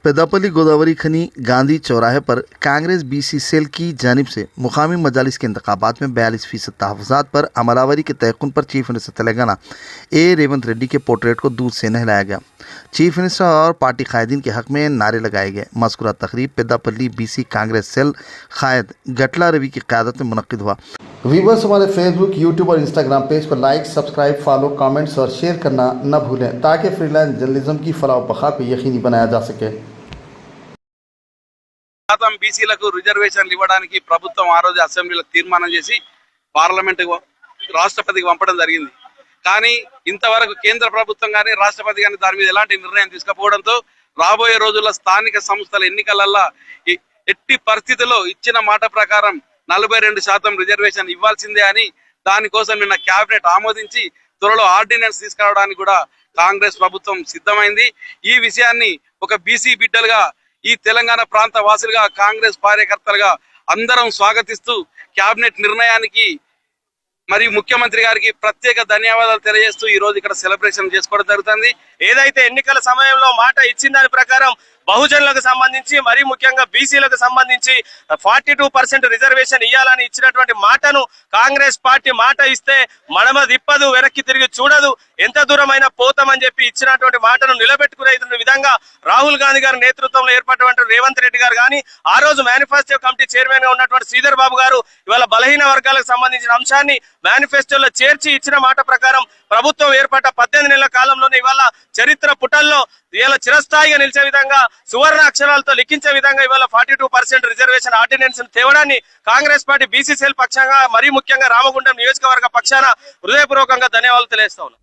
पेदापल्ली गोदावरी खनी गांधी चौराहे पर कांग्रेस बीसी सेल की जानिब से मुकामी मजालिस के इंतखाबात में 42% तहफ़्फ़ुज़ात पर अमलावरी के तयक़ुन पर चीफ मिनिस्टर तेलंगाना रेवंत रेड्डी के पोर्ट्रेट को दूध से नहलाया गया। चीफ मिनिस्टर और पार्टी कायदीन के हक़ में नारे लगाए गए। मज़कूरा तकरीब पेदापल्ली बीसी कांग्रेस सेल कायद गटला रवि की क़यादत में मुनक़्क़िद हुआ। व्यूअर्स, हमारे फेसबुक, यूट्यूब और इंस्टाग्राम पेज को लाइक, सब्सक्राइब, फॉलो, कमेंट्स और शेयर करना न भूलें ताकि फ्रीलांस जर्नलिज्म की फलाह व बक़ा को यकीनी बनाया जा सके। బీసీలకు రిజర్వేషన్లు ఇవ్వడానికి ప్రభుత్వం ఆ రోజు అసెంబ్లీలో తీర్మానం చేసి పార్లమెంటుకు రాష్ట్రపతికి పంపడం జరిగింది. కానీ ఇంతవరకు కేంద్ర ప్రభుత్వం కానీ రాష్ట్రపతి కానీ దాని మీద ఎలాంటి నిర్ణయం తీసుకపోవడంతో రాబోయే రోజుల్లో స్థానిక సంస్థల ఎన్నికలలో ఎట్టి పరిస్థితుల్లో ఇచ్చిన మాట ప్రకారం 42% రిజర్వేషన్ ఇవ్వాల్సిందే అని దానికోసం నిన్న కేబినెట్ ఆమోదించి త్వరలో ఆర్డినెన్స్ తీసుకురావడానికి కూడా కాంగ్రెస్ ప్రభుత్వం సిద్ధమైంది. ఈ విషయాన్ని ఒక బీసీ బిడ్డలుగా ఈ తెలంగాణ ప్రాంత వాసులుగా కాంగ్రెస్ కార్యకర్తలుగా అందరం స్వాగతిస్తూ కేబినెట్ నిర్ణయానికి మరియు ముఖ్యమంత్రి గారికి ప్రత్యేక ధన్యవాదాలు తెలియజేస్తూ ఈ రోజు ఇక్కడ సెలబ్రేషన్ చేసుకోవడం జరుగుతుంది. ఏదైతే ఎన్నికల సమయంలో మాట ఇచ్చిన దాని ప్రకారం బహుజనులకు సంబంధించి మరి ముఖ్యంగా బీసీలకు సంబంధించి 42% రిజర్వేషన్ ఇవ్వాలని ఇచ్చినటువంటి మాటను కాంగ్రెస్ పార్టీ మాట ఇస్తే మడమ దిప్పదు, వెనక్కి తిరిగి చూడదు, ఎంత దూరమైనా పోతామని చెప్పి ఇచ్చినటువంటి మాటను నిలబెట్టుకునే విధంగా రాహుల్ గాంధీ గారి నేతృత్వంలో ఏర్పడినటువంటి రేవంత్ రెడ్డి గారు కానీ ఆ రోజు మేనిఫెస్టో కమిటీ చైర్మన్ గా ఉన్నటువంటి శ్రీధర్ బాబు గారు ఇవాళ బలహీన వర్గాలకు సంబంధించిన అంశాన్ని మేనిఫెస్టోలో చేర్చి ఇచ్చిన మాట ప్రకారం ప్రభుత్వం ఏర్పడ్డ 18 నెలల కాలంలోనే ఇవాళ చరిత్ర పుటల్లో ఇవాళ చిరస్థాయిగా నిలిచే విధంగా సువర్ణ అక్షరాలతో లిఖించే విధంగా ఇవాళ 42% రిజర్వేషన్ ఆర్డినెన్స్ తేవడాన్ని కాంగ్రెస్ పార్టీ బీసీసీఎల్ పక్షంగా మరీ ముఖ్యంగా రామగుండం నియోజకవర్గ పక్షాన హృదయపూర్వకంగా ధన్యవాదాలు తెలియజేస్తా ఉన్నాం.